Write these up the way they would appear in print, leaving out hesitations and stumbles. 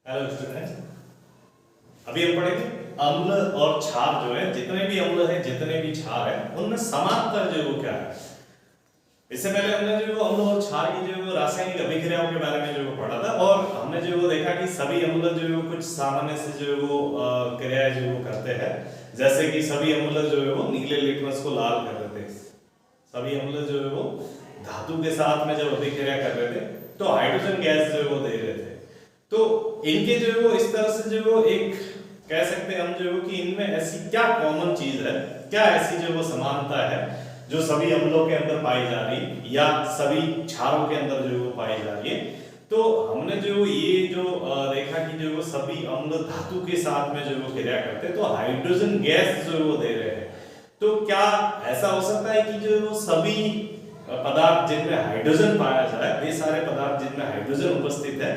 Hello students, अभी हम पढ़ेंगे अम्ल और क्षार जो है, जितने भी अम्ल है जितने भी क्षार है उनमें समांतर जो वो क्या है। इससे पहले हमने जो वो अम्ल और क्षार की जो वो रासायनिक अभिक्रियाओं के बारे में जो वो पढ़ा था और हमने जो वो देखा कि सभी अम्ल जो वो कुछ सामान्य से जो वो क्रियाएं जो वो करते हैं। जैसे कि सभी अम्ल जो है वो नीले लिटमस को लाल कर देते हैं, सभी अम्ल जो है वो धातु के साथ में जब अभिक्रिया कर रहे थे तो हाइड्रोजन गैस जो है वो दे रहे थे। तो इनके जो है वो इस तरह से जो वो एक कह सकते हैं हम जो कि इनमें ऐसी क्या कॉमन चीज है, क्या ऐसी जो वो समानता है जो सभी अम्लों के अंदर पाई जा रही या सभी क्षारों के अंदर जो वो पाई जा रही है। तो हमने जो ये जो देखा कि जो वो सभी अम्ल धातु के साथ में जो वो क्रिया करते हैं तो हाइड्रोजन गैस जो वो दे रहे हैं। तो क्या ऐसा हो सकता है कि जो वो सभी पदार्थ जिनमें हाइड्रोजन पाया जाए, वे सारे पदार्थ जिनमें हाइड्रोजन उपस्थित है,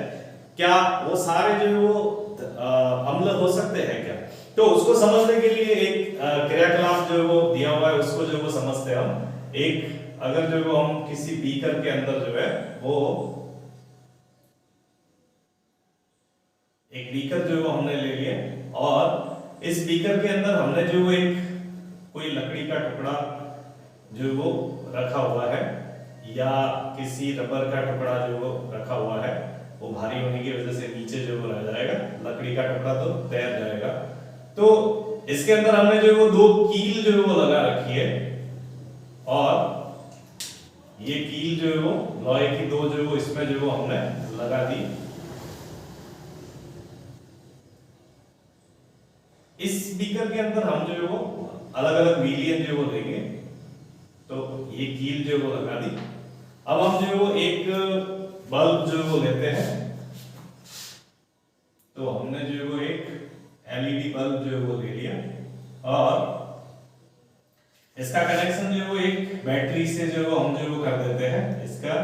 क्या वो सारे जो वो अम्ल हो सकते हैं क्या? तो उसको समझने के लिए एक क्रियाकलाप जो वो दिया हुआ है उसको जो वो समझते हैं हम। एक अगर जो वो हम किसी बीकर के अंदर जो है वो एक बीकर जो वो हमने ले लिया और इस बीकर के अंदर हमने जो एक कोई लकड़ी का टुकड़ा जो वो रखा हुआ है या किसी रबर का टुकड़ा जो वो रखा हुआ है, वो भारी होने की वजह से नीचे जो वो रह जाएगा, लकड़ी का टुकड़ा तो तैर जाएगा। तो इसके अंदर हमने जो वो दो कील जो वो लगा रखी है और ये कील जो है वो लोहे की दो जो वो इसमें जो वो हमने लगा दी। इस बीकर के अंदर हम जो है वो अलग अलग विलियन जो वो देंगे। तो ये कील जो वो लगा दी। अब हम जो वो एक बल्ब जो वो लेते हैं, तो हमने जो वो एक एलईडी बल्ब जो वो ले लिया और इसका कनेक्शन जो वो एक बैटरी से जो वो हम जो वो कर देते हैं। इसका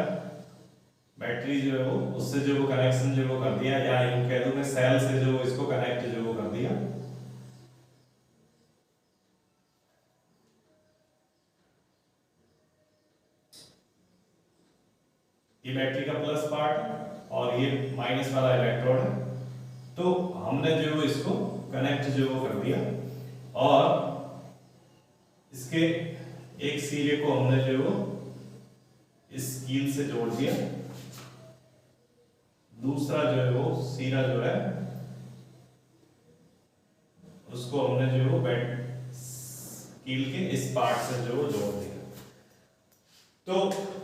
बैटरी जो है वो उससे जो वो कनेक्शन जो वो कर दिया, या यूं कह दूं मैं सेल से जो इसको कनेक्ट जो वो कर दिया। ये बैटरी का प्लस पार्ट है और ये माइनस वाला इलेक्ट्रोड है। तो हमने जो इसको कनेक्ट जो वो कर दिया और इसके एक सिरे को हमने जो इस कील से जोड़ दिया, दूसरा जो है वो सिरा जो है उसको हमने जो बैट कील के इस पार्ट से जो जोड़ दिया। तो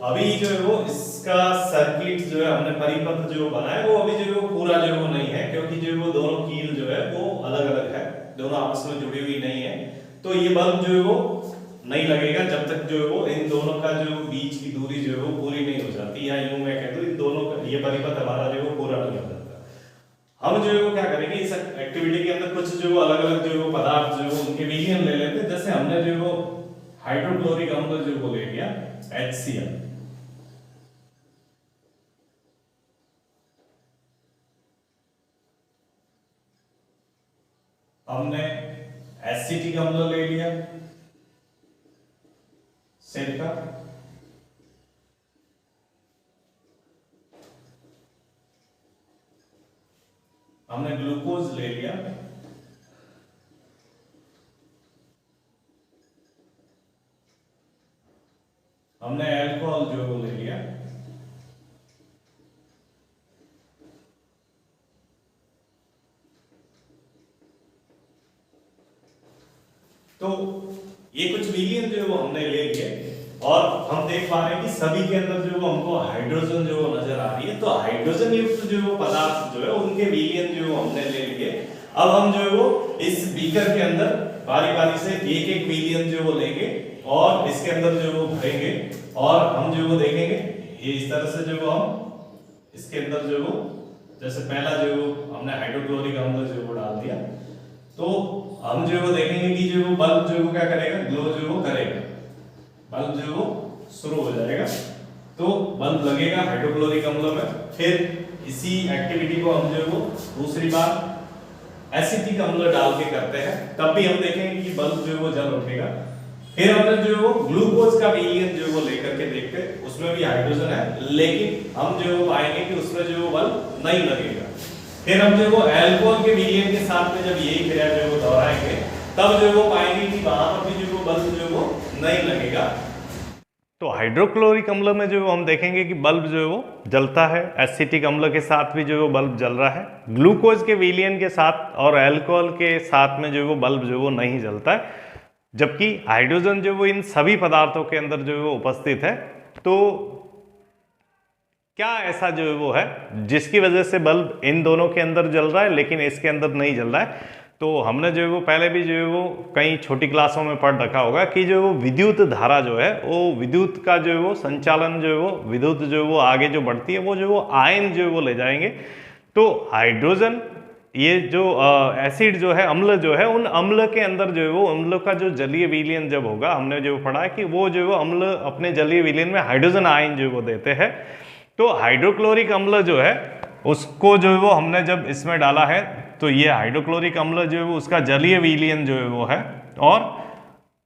अभी जो है वो इसका सर्किट जो है हमने परिपथ जो बनाया वो अभी जो है वो पूरा जो है वो नहीं है, क्योंकि जो है वो दोनों कील जो है वो अलग अलग है, दोनों आपस में जुड़ी हुई नहीं है। तो ये बल्ब जो है वो नहीं लगेगा जब तक जो है वो इन दोनों का जो बीच की दूरी जो है वो पूरी नहीं हो जाती, या यूं मैं कह दूं इन दोनों का ये परिपथ हमारा जो है वो पूरा नहीं हो जाता। हम जो है वो क्या करेंगे, इस एक्टिविटी के अंदर कुछ जो अलग अलग जो है वो पदार्थ जो है उनके विलियन ले लेते हैं। जैसे हमने जो है वो हाइड्रोक्लोरिक अम्ल जो वो ले लिया HCl, हमने एसिटिक अम्ल ले लिया सिरका, हमने ग्लूकोज ले लिया, हमने अल्कोहल जो वो ले लिया, तो ये कुछ विलियन जो वो हमने ले लिए और हम देख पा रहे हैं कि सभी के अंदर जो वो हमको हाइड्रोजन जो वो नजर आ रही है। तो हाइड्रोजन युक्त जो वो पदार्थ जो है उनके विलियन जो हमने ले लिए। अब हम जो है वो इस बीकर के अंदर बारी बारी से एक एक विलियन जो वो लेंगे और इसके अंदर जो वो भरेंगे और हम जो वो देखेंगे ये इस तरह से जो वो हम इसके अंदर जो वो जैसे पहला जो हमने हाइड्रोक्लोरिक अम्ल जो वो डाल दिया, तो हम जो वो देखेंगे कि जो वो बल्ब जो वो क्या करेगा, ग्लो जो वो करेगा, बल्ब जो वो शुरू हो जाएगा। तो बल्ब लगेगा हाइड्रोक्लोरिक अम्ल में। फिर इसी एक्टिविटी को हम जो वो दूसरी बार एसिटिक अम्ल डाल के करते हैं, तब भी हम देखेंगे कि बल्ब जो वो जल उठेगा। फिर हमने जो वो ग्लूकोज का विलियन जो वो लेकर के देखते, उसमें भी हाइड्रोजन है, लेकिन हम जो पाएंगे कि उसमें जो बल्ब नहीं लगेगा। फिर हम जो वो अल्कोहल के विलयन के साथ में जब यही क्रिया जो वो दोहराएंगे तब जो वो पाएंगे कि वहां पर भी जो वो बल्ब जो वो नहीं लगेगा। तो हाइड्रोक्लोरिक अम्ल में जो हम देखेंगे कि बल्ब जो है वो जलता है, एसिटिक अम्ल के साथ भी जो है वो बल्ब जल रहा है, ग्लूकोज के विलयन के साथ और अल्कोहल के साथ में जो है वो बल्ब जो है वो नहीं जलता है, जबकि हाइड्रोजन जो वो इन सभी पदार्थों के अंदर जो है वो उपस्थित है। तो क्या ऐसा जो है वो है जिसकी वजह से बल्ब इन दोनों के अंदर जल रहा है लेकिन इसके अंदर नहीं जल रहा है? तो हमने जो है वो पहले भी जो है वो कई छोटी क्लासों में पढ़ रखा होगा कि जो वो विद्युत धारा जो है वो विद्युत का जो है वो संचालन जो है वो विद्युत जो है वो आगे जो बढ़ती है वो जो वो आयन जो है वो ले जाएंगे। तो हाइड्रोजन ये जो एसिड जो है अम्ल जो है उन अम्ल के अंदर जो है वो अम्ल का जो जलीय विलयन जब होगा, हमने जो पढ़ा है कि वो जो है अम्ल अपने जलीय विलयन में हाइड्रोजन आयन जो है वो देते हैं। तो हाइड्रोक्लोरिक अम्ल जो है उसको जो है वो हमने जब इसमें डाला है तो ये हाइड्रोक्लोरिक अम्ल जो है वो उसका जलीय विलयन जो है वो है, और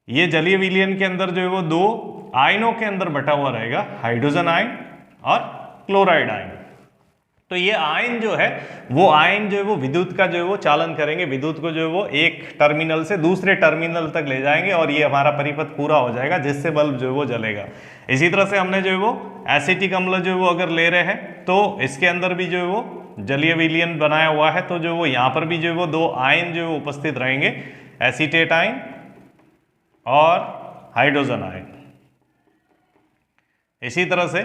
ये जलीय विलयन के अंदर जो है वो दो आयनों के अंदर बटा हुआ रहेगा, हाइड्रोजन आयन और क्लोराइड आयन। तो ये आयन जो है वो आयन जो है वो विद्युत का जो है वो चालन करेंगे, विद्युत को जो है वो एक टर्मिनल से दूसरे टर्मिनल तक ले जाएंगे और ये हमारा परिपथ पूरा हो जाएगा जिससे बल्ब जो है वो जलेगा। इसी तरह से हमने जो है वो एसिटिक अम्ल जो है वो अगर ले रहे हैं तो इसके अंदर भी जो है वो जलीय विलयन बनाया हुआ है, तो जो वो यहाँ पर भी जो है वो दो आयन जो है उपस्थित रहेंगे, एसीटेट आयन और हाइड्रोजन आयन। इसी तरह से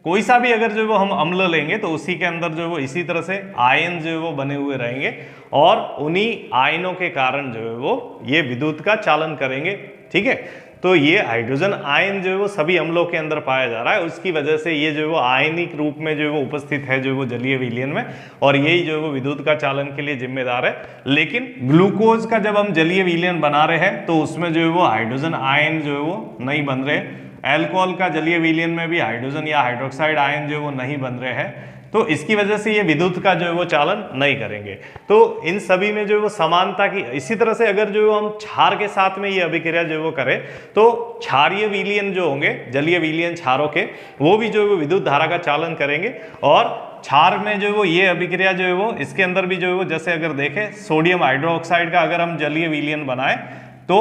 कोई सा भी अगर जो वो हम अम्ल लेंगे तो उसी के अंदर जो वो इसी तरह से आयन जो है वो बने हुए रहेंगे और उन्हीं आयनों के कारण जो है वो ये विद्युत का चालन करेंगे। ठीक है, तो ये हाइड्रोजन आयन जो है वो सभी अम्लों के अंदर पाया जा रहा है, उसकी वजह से ये जो है वो आयनिक रूप में जो है वो उपस्थित है जो है वो जलीय विलयन में, और यही जो है वो विद्युत का चालन के लिए जिम्मेदार है। लेकिन ग्लूकोज का जब हम जलीय विलयन बना रहे हैं तो उसमें जो है वो हाइड्रोजन आयन जो है वो नहीं बन रहे, अल्कोहल का जलीय विलयन में भी हाइड्रोजन या हाइड्रोक्साइड आयन जो है वो नहीं बन रहे हैं, तो इसकी वजह से ये विद्युत का जो है वो चालन नहीं करेंगे। तो इन सभी में जो है वो समानता की, इसी तरह से अगर जो हम क्षार के साथ में ये अभिक्रिया जो है वो करें तो क्षारीय विलयन जो होंगे जलीय विलयन क्षारों के, वो भी जो है वो विद्युत धारा का चालन करेंगे। और क्षार में जो है वो ये अभिक्रिया जो है वो इसके अंदर भी जो है वो जैसे अगर देखें सोडियम हाइड्रोक्साइड का अगर हम जलीय विलयन बनाए तो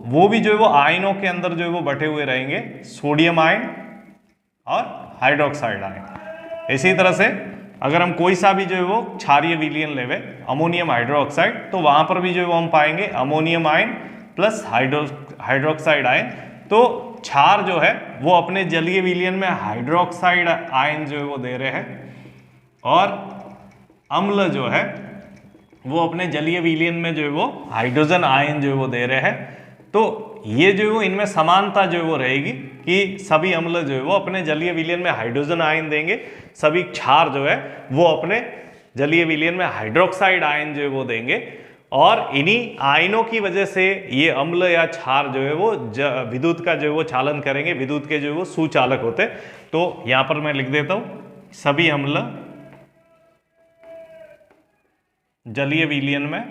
वो भी जो है वो आयनों के अंदर जो है वो बटे हुए रहेंगे, सोडियम आयन और हाइड्रोक्साइड आयन। इसी तरह से अगर हम कोई सा भी जो है वो क्षारीय विलयन लेवे अमोनियम हाइड्रोक्साइड तो वहां पर भी जो है वो हम पाएंगे ammonium ion plus hydroxide ion. तो क्षार जो है वो अपने जलीय विलयन में हाइड्रोक्साइड आयन जो है वो दे रहे हैं और अम्ल जो है वो अपने जलीय विलयन में जो है वो हाइड्रोजन आयन जो है वो दे रहे हैं। तो ये जो है वो इनमें समानता जो है वो रहेगी कि सभी अम्ल जो है वो अपने जलीय विलयन में हाइड्रोजन आयन देंगे, सभी क्षार जो है वो अपने जलीय विलयन में हाइड्रोक्साइड आयन जो है वो देंगे, और इन्हीं आयनों की वजह से ये अम्ल या क्षार जो है वो विद्युत का जो है वो चालन करेंगे, विद्युत के जो है वो सुचालक होते। तो यहां पर मैं लिख देता हूं सभी अम्ल जलीय विलयन में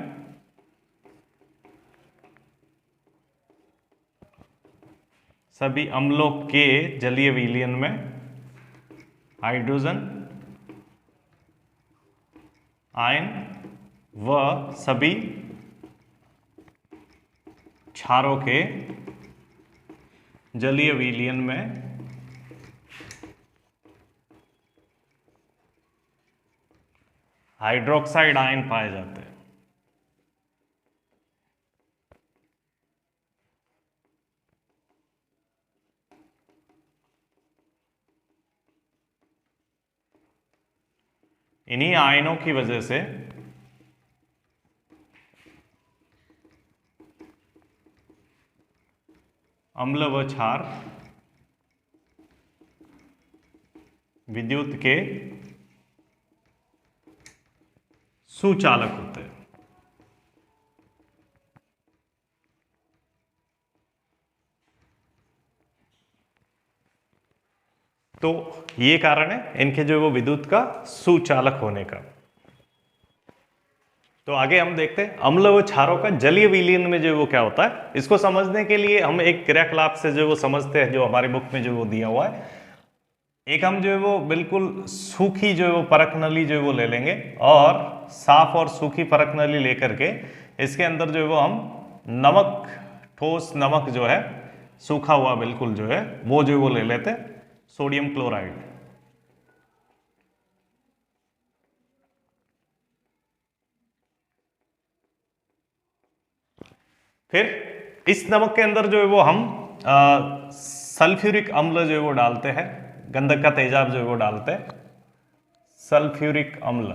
सभी अम्लों के जलीय विलयन में हाइड्रोजन आयन व सभी क्षारों के जलीय विलयन में हाइड्रोक्साइड आयन पाए जाते हैं। इन्हीं आयनों की वजह से अम्ल व क्षार विद्युत के सुचालक होते हैं। तो ये कारण है इनके जो वो विद्युत का सुचालक होने का। तो आगे हम देखते हैं अम्ल व क्षारों का जलीय विलयन में जो वो क्या होता है। इसको समझने के लिए हम एक क्रियाकलाप से जो वो समझते हैं जो हमारी बुक में जो वो दिया हुआ है। एक हम जो है वो बिल्कुल सूखी जो है वो परख नली जो है वो ले लेंगे, और साफ और सूखी परख नली लेकर के इसके अंदर जो है वो हम नमक, ठोस नमक जो है, सूखा हुआ बिल्कुल जो है वो जो है वो ले लेते, सोडियम क्लोराइड। फिर इस नमक के अंदर जो है वो हम सल्फ्यूरिक अम्ल जो है वो डालते हैं, गंधक का तेजाब जो है वो डालते हैं, सल्फ्यूरिक अम्ल।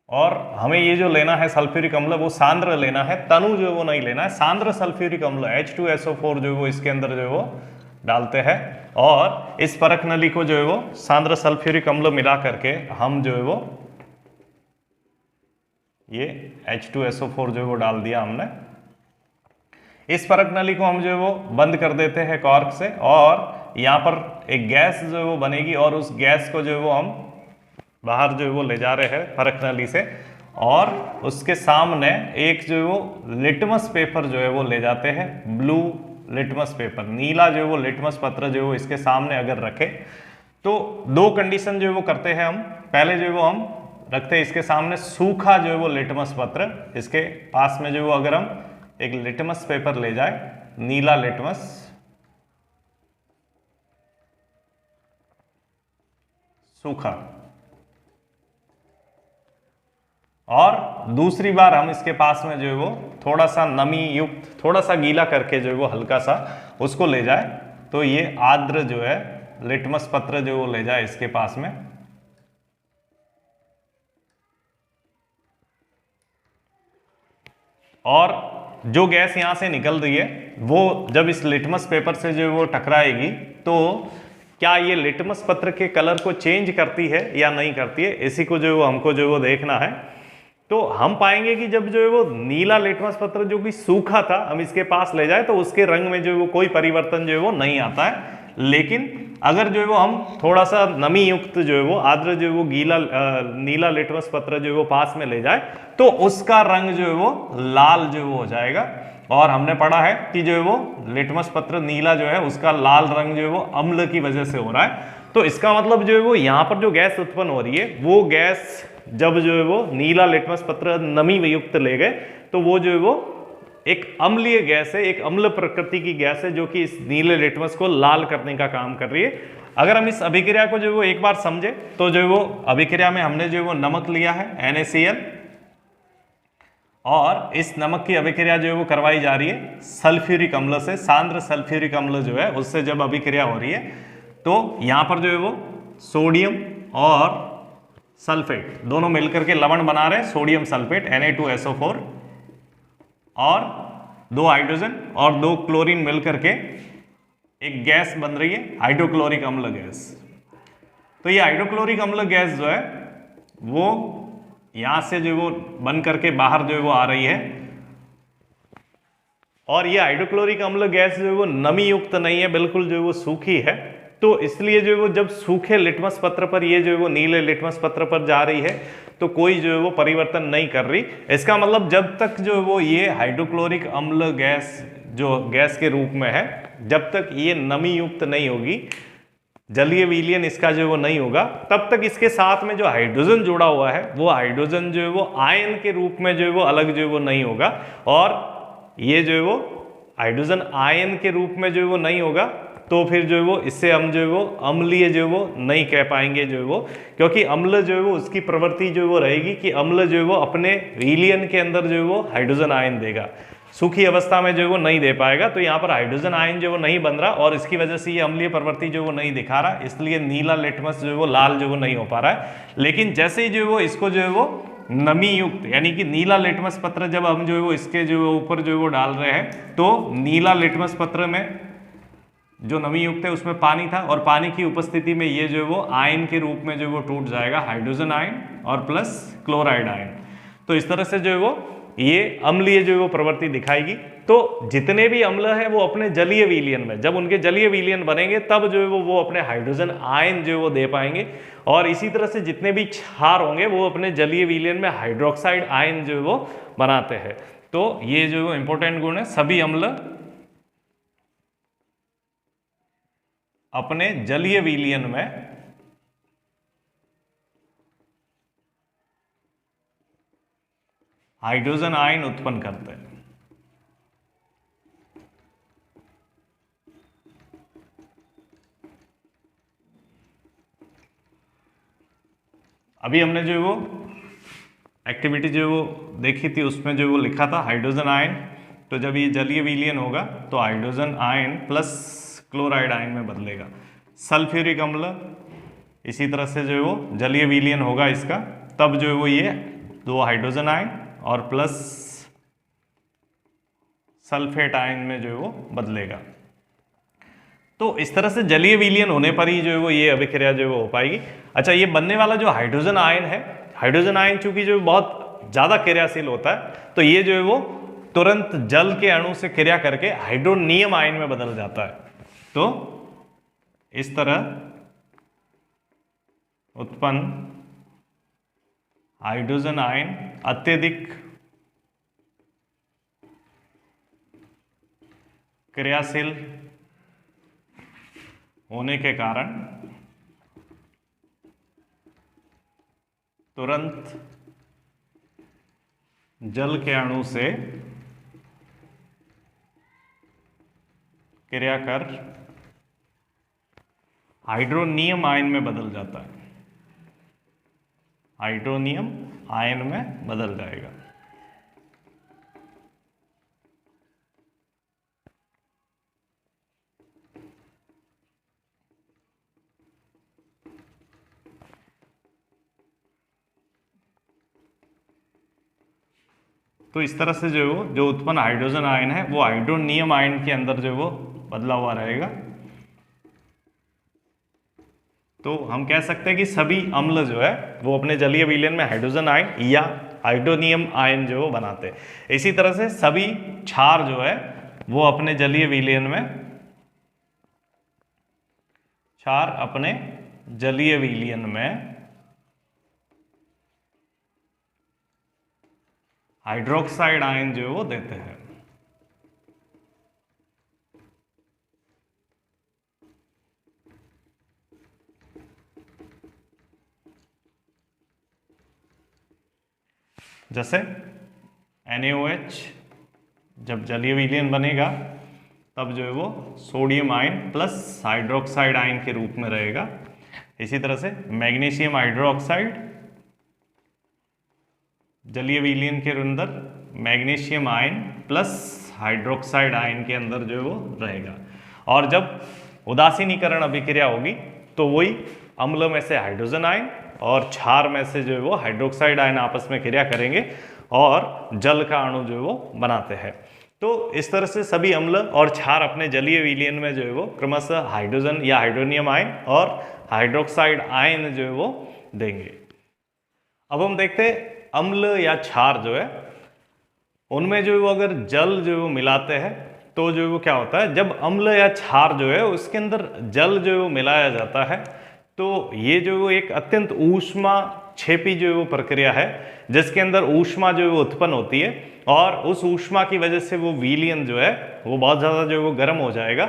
और हमें ये जो लेना है सल्फ्यूरिक अम्ल वो सांद्र लेना है, तनु जो है वो नहीं लेना है, सांद्र सल्फ्यूरिक अम्ल H2SO4 जो है वो इसके अंदर जो है वो डालते हैं, और इस परख नली को जो है वो सांद्र सल्फ्यूरिक अम्ल मिला करके हम जो है वो ये H2SO4 जो है वो डाल दिया हमने। इस परख नली को हम जो है वो बंद कर देते हैं कॉर्क से, और यहाँ पर एक गैस जो है वो बनेगी, और उस गैस को जो है वो हम बाहर जो है वो ले जा रहे हैं परख नली से, और उसके सामने एक जो है वो लिटमस पेपर जो है वो ले जाते हैं, ब्लू लिटमस पेपर, नीला जो है वो लिटमस पत्र जो है वो इसके सामने अगर रखे तो दो कंडीशन जो है वो करते हैं हम। पहले जो है वो हम रखते हैं इसके सामने सूखा जो है वो लिटमस पत्र, इसके पास में जो है वो अगर हम एक लिटमस पेपर ले जाए, नीला लिटमस, सूखा, और दूसरी बार हम इसके पास में जो है वो थोड़ा सा नमी युक्त, थोड़ा सा गीला करके जो है वो हल्का सा उसको ले जाए, तो ये आर्द्र जो है लिटमस पत्र जो वो ले जाए इसके पास में, और जो गैस यहां से निकल रही है वो जब इस लिटमस पेपर से जो वो टकराएगी तो क्या ये लिटमस पत्र के कलर को चेंज करती है या नहीं करती है, इसी को जो हमको जो वो देखना है। तो हम पाएंगे कि जब जो है वो नीला लिटमस पत्र जो कि सूखा था हम इसके पास ले जाए तो उसके रंग में जो है वो कोई परिवर्तन जो है वो नहीं आता है, लेकिन अगर जो है वो हम थोड़ा सा नमी युक्त जो है वो आर्द्र जो है वो गीला नीला लिटमस पत्र जो है वो पास में ले जाए तो उसका रंग जो है वो लाल जो है वो हो जाएगा। और हमने पढ़ा है कि जो है वो लिटमस पत्र नीला जो है उसका लाल रंग जो है वो अम्ल की वजह से हो रहा है। तो इसका मतलब जो है वो यहाँ पर जो गैस उत्पन्न हो रही है वो गैस जब जो है वो नीला लिटमस पत्र नमी युक्त ले गए तो वो जो है वो एक अम्लीय गैस है, एक अम्ल प्रकृति की गैस है जो कि इस नीले लिटमस को लाल करने का काम कर रही है। अगर हम इस अभिक्रिया को जो है वो एक बार समझे तो जो है वो अभिक्रिया में हमने जो है वो नमक लिया है NaCl, और इस नमक की अभिक्रिया जो है वो करवाई जा रही है सल्फ्यूरिक अम्ल से, सांद्र सल्फ्यूरिक अम्ल जो है उससे जब अभिक्रिया हो रही है तो यहाँ पर जो है वो सोडियम और सल्फेट दोनों मिलकर के लवण बना रहे हैं, सोडियम सल्फेट Na2SO4, और दो हाइड्रोजन और दो क्लोरीन मिलकर के एक गैस बन रही है हाइड्रोक्लोरिक अम्ल गैस। तो ये हाइड्रोक्लोरिक अम्ल गैस जो है वो यहां से जो वो बन करके बाहर जो है वो आ रही है, और ये हाइड्रोक्लोरिक अम्ल गैस जो है वो नमी युक्त नहीं है, बिल्कुल जो है वो सूखी है। तो इसलिए जो है वो जब सूखे लिटमस पत्र पर ये जो है वो नीले लिटमस पत्र पर जा रही है तो कोई जो है वो परिवर्तन नहीं कर रही। इसका मतलब जब तक जो है वो ये हाइड्रोक्लोरिक अम्ल गैस जो गैस के रूप में है जब तक ये नमी युक्त नहीं होगी, जलीय विलयन इसका जो वो नहीं होगा, तब तक इसके साथ में जो हाइड्रोजन जुड़ा हुआ है वो हाइड्रोजन जो है वो आयन के रूप में जो है वो अलग जो है वो नहीं होगा, और ये जो है वो हाइड्रोजन आयन के रूप में जो है वो नहीं होगा, तो फिर जो है वो इससे हम जो है वो अम्लीय जो है वो नहीं कह पाएंगे जो है वो, क्योंकि अम्ल जो है वो उसकी प्रवृत्ति जो है वो रहेगी कि अम्ल जो है वो अपने विलयन के अंदर जो है वो हाइड्रोजन आयन देगा, सूखी अवस्था में जो है वो नहीं दे पाएगा। तो यहाँ पर हाइड्रोजन आयन जो है वो नहीं बन रहा और इसकी वजह से ये अम्लीय प्रवृत्ति जो है वो नहीं दिखा रहा, इसलिए नीला लिटमस जो है वो लाल जो है वो नहीं हो पा रहा है। लेकिन जैसे ही जो है वो इसको जो है वो नमी युक्त यानी कि नीला लिटमस पत्र जब हम जो है वो इसके जो है ऊपर जो है वो डाल रहे हैं तो नीला लिटमस पत्र में जो नमी युक्त है उसमें पानी था, और पानी की उपस्थिति में ये जो है वो आयन के रूप में जो है वो टूट जाएगा हाइड्रोजन आयन और प्लस क्लोराइड आयन। तो इस तरह से जो है वो ये अम्लीय जो है वो प्रवृत्ति दिखाएगी। तो जितने भी अम्ल है वो अपने जलीय विलयन में, जब उनके जलीय विलयन बनेंगे तब जो है वो अपने हाइड्रोजन आयन जो है वो दे पाएंगे। और इसी तरह से जितने भी क्षार होंगे वो अपने जलीय विलयन में हाइड्रोक्साइड आयन जो है वो बनाते हैं। तो ये जो इंपॉर्टेंट गुण है, सभी अम्ल अपने जलीय विलयन में हाइड्रोजन आयन उत्पन्न करते हैं। अभी हमने जो वो एक्टिविटी जो वो देखी थी उसमें जो वो लिखा था हाइड्रोजन आयन, तो जब ये जलीय विलयन होगा तो hydrogen ion plus chloride ion में बदलेगा। सल्फ्यूरिक अम्ल इसी तरह से जो है वो जलीय विलयन होगा इसका, तब जो है वो ये दो हाइड्रोजन आयन और प्लस सल्फेट आयन में जो है वो बदलेगा। तो इस तरह से जलीय विलयन होने पर ही जो है वो ये अभिक्रिया जो है वो हो पाएगी। अच्छा, ये बनने वाला जो हाइड्रोजन आयन है, हाइड्रोजन आयन चूंकि जो बहुत ज्यादा क्रियाशील होता है तो ये जो है वो तुरंत जल के अणु से क्रिया करके हाइड्रोनियम आयन में बदल जाता है। तो इस तरह उत्पन्न हाइड्रोजन आयन अत्यधिक क्रियाशील होने के कारण तुरंत जल के अणु से क्रिया कर हाइड्रोनियम आयन में बदल जाता है, हाइड्रोनियम आयन में बदल जाएगा। तो इस तरह से जो उत्पन्न हाइड्रोजन आयन है वो हाइड्रोनियम आयन के अंदर जो वो बदला हुआ रहेगा। तो हम कह सकते हैं कि सभी अम्ल जो है वो अपने जलीय विलयन में हाइड्रोजन आयन या हाइड्रोनियम आयन जो बनाते हैं। इसी तरह से सभी क्षार जो है वो अपने जलीय विलयन में, क्षार अपने जलीय विलयन में हाइड्रोक्साइड आयन जो है वो देते हैं। जैसे NaOH जब जलीय विलयन बनेगा तब जो है वो sodium ion plus hydroxide ion के रूप में रहेगा। इसी तरह से मैग्नीशियम हाइड्रोक्साइड जलीय विलयन के अंदर magnesium ion plus hydroxide ion के अंदर जो है वो रहेगा। और जब उदासीनीकरण अभिक्रिया होगी तो वही अम्ल में से हाइड्रोजन आयन और क्षार में से जो है वो हाइड्रोक्साइड आयन आपस में क्रिया करेंगे और जल का अणु जो है वो बनाते हैं। तो इस तरह से सभी अम्ल और क्षार अपने जलीय विलयन में जो है वो क्रमशः हाइड्रोजन या हाइड्रोनियम आयन और हाइड्रोक्साइड आयन जो है वो देंगे। अब हम देखते हैं अम्ल या क्षार जो है उनमें जो है वो अगर जल जो है वो मिलाते हैं तो जो है वो क्या होता है, जब अम्ल या क्षार जो है उसके अंदर जल जो है वो मिलाया जाता है तो ये जो वो एक अत्यंत ऊष्मा क्षेपी जो है वो प्रक्रिया है जिसके अंदर ऊष्मा जो है वो उत्पन्न होती है और उस ऊष्मा की वजह से वो विलयन जो है वो बहुत ज़्यादा जो है वो गर्म हो जाएगा।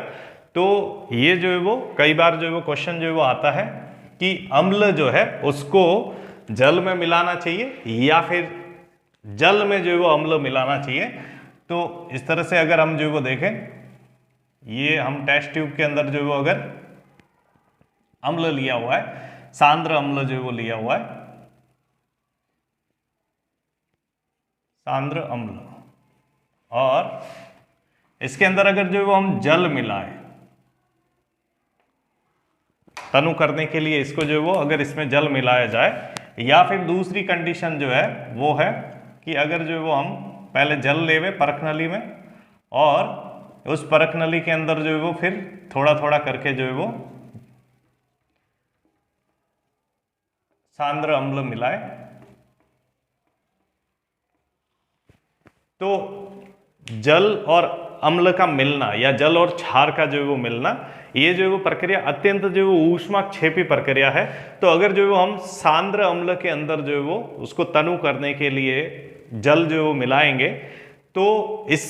तो ये जो है वो कई बार जो है वो क्वेश्चन जो है वो आता है कि अम्ल जो है उसको जल में मिलाना चाहिए या फिर जल में जो है वो अम्ल मिलाना चाहिए। तो इस तरह से अगर हम जो है वो देखें, ये हम टेस्ट ट्यूब के अंदर जो है वो अगर अम्ल लिया हुआ है, सांद्र अम्ल जो है वो लिया हुआ है, सांद्र अम्ल, और इसके अंदर अगर जो है वो हम जल मिलाएं तनु करने के लिए, इसको जो है वो अगर इसमें जल मिलाया जाए, या फिर दूसरी कंडीशन जो है वो है कि अगर जो है वो हम पहले जल लेवे परख नली में और उस परख नली के अंदर जो है वो फिर थोड़ा थोड़ा करके जो है वो सांद्र अम्ल मिलाए तो जल और अम्ल का मिलना या जल और क्षार का जो है वो मिलना, ये जो है वो प्रक्रिया अत्यंत जो है वो ऊष्माक्षेपी प्रक्रिया है। तो अगर जो है वो हम सांद्र अम्ल के अंदर जो है वो उसको तनु करने के लिए जल जो है वो मिलाएंगे, तो इस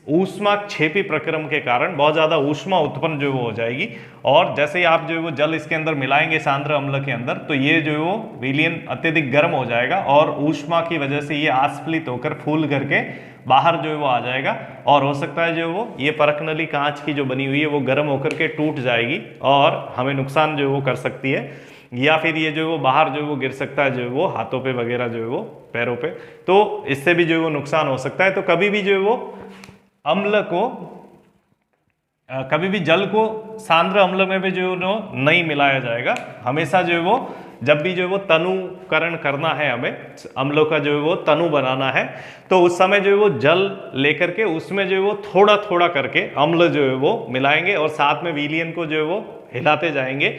ऊष्माक्षेपी प्रक्रम के कारण बहुत ज्यादा ऊष्मा उत्पन्न जो है वो हो जाएगी। और जैसे ही आप जो है वो जल इसके अंदर मिलाएंगे सांद्र अम्ल के अंदर, तो ये जो है वो विलयन अत्यधिक गर्म हो जाएगा और ऊष्मा की वजह से ये आस्फलित होकर फूल करके बाहर जो है वो आ जाएगा। और हो सकता है जो वो ये परख नली कांच की जो बनी हुई है वो गर्म होकर के टूट जाएगी और हमें नुकसान जो है वो कर सकती है, या फिर ये जो है वो बाहर जो है वो गिर सकता है, जो है वो हाथों पे वगैरह जो है वो पैरों पे, तो इससे भी जो है वो नुकसान हो सकता है। तो कभी भी जो है वो अम्ल को कभी भी जल को सांद्र अम्ल में भी जो है नहीं मिलाया जाएगा। हमेशा जो है वो जब भी जो है वो तनुकरण करना है, हमें अम्लों का जो है वो तनु बनाना है, तो उस समय जो है वो जल लेकर के उसमें जो है वो थोड़ा थोड़ा करके अम्ल जो है वो मिलाएंगे और साथ में विलयन को जो है वो हिलाते जाएंगे,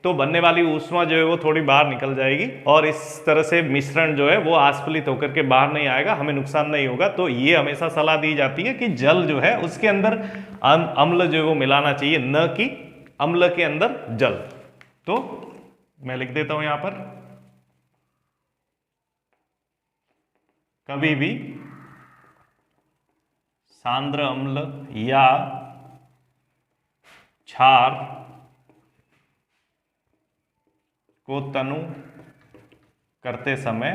तो बनने वाली ऊष्मा जो है वो थोड़ी बाहर निकल जाएगी और इस तरह से मिश्रण जो है वो आस्फलित होकर के बाहर नहीं आएगा, हमें नुकसान नहीं होगा। तो ये हमेशा सलाह दी जाती है कि जल जो है उसके अंदर अम्ल जो है वो मिलाना चाहिए, न कि अम्ल के अंदर जल। तो मैं लिख देता हूं यहां पर, कभी भी सांद्र अम्ल या क्षार को तनु करते समय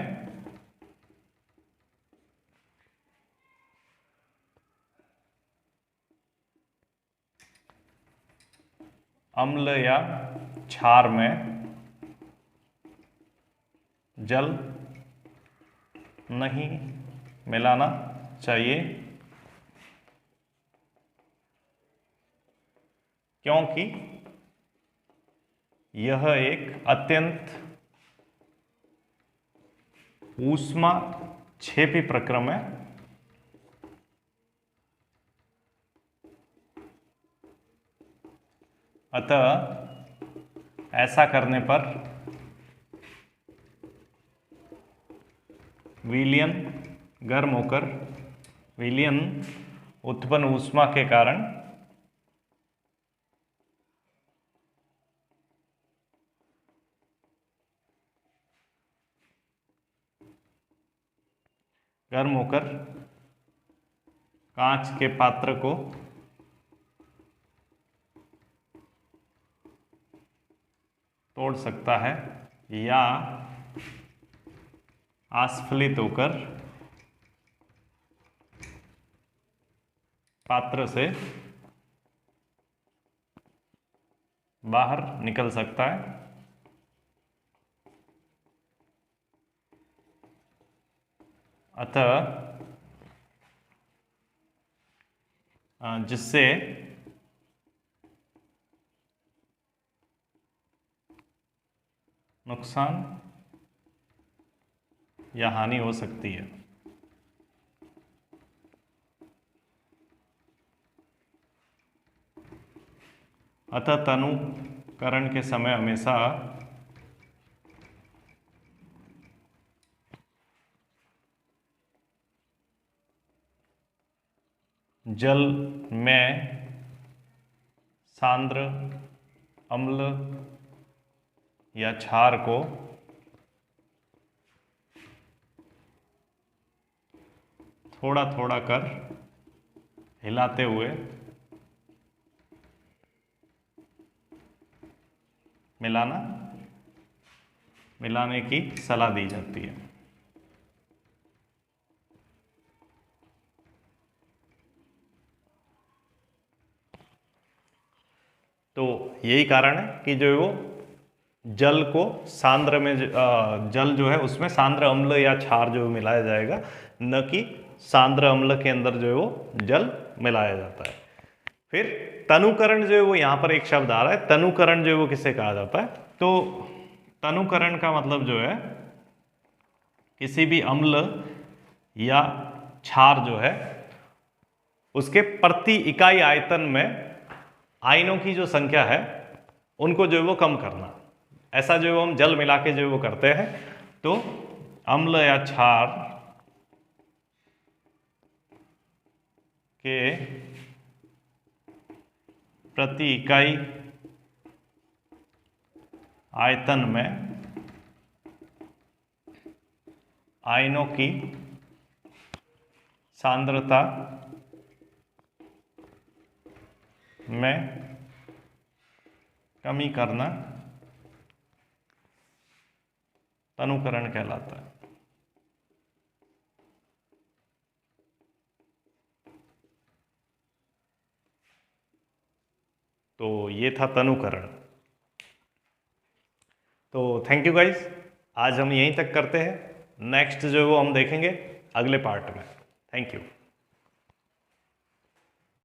अम्ल या क्षार में जल नहीं मिलाना चाहिए, क्योंकि यह एक अत्यंत ऊष्माक्षेपी प्रक्रम है। अतः ऐसा करने पर विलयन गर्म होकर विलयन उत्पन्न ऊष्मा के कारण गर्म होकर कांच के पात्र को तोड़ सकता है या आस्फलित होकर पात्र से बाहर निकल सकता है। अतः जिससे नुकसान या हानि हो सकती है। अतः तनुकरण के समय हमेशा जल में सांद्र अम्ल या क्षार को थोड़ा थोड़ा कर हिलाते हुए मिलाने की सलाह दी जाती है। तो यही कारण है कि जो है वो जल को सांद्र में जल जो है उसमें सांद्र अम्ल या क्षार जो मिलाया जाएगा, न कि सांद्र अम्ल के अंदर जो है वो जल मिलाया जाता है। फिर तनुकरण जो है वो यहाँ पर एक शब्द आ रहा है, तनुकरण जो है वो किसे कहा जाता है? तो तनुकरण का मतलब जो है किसी भी अम्ल या क्षार जो है उसके प्रति इकाई आयतन में आयनों की जो संख्या है उनको जो है वो कम करना। ऐसा जो हम जल मिला के जो वो करते हैं, तो अम्ल या क्षार के प्रति इकाई आयतन में आयनों की सांद्रता में कमी करना तनुकरण कहलाता है। तो ये था तनुकरण। तो थैंक यू गाइस, आज हम यहीं तक करते हैं। नेक्स्ट जो है वो हम देखेंगे अगले पार्ट में। Thank you.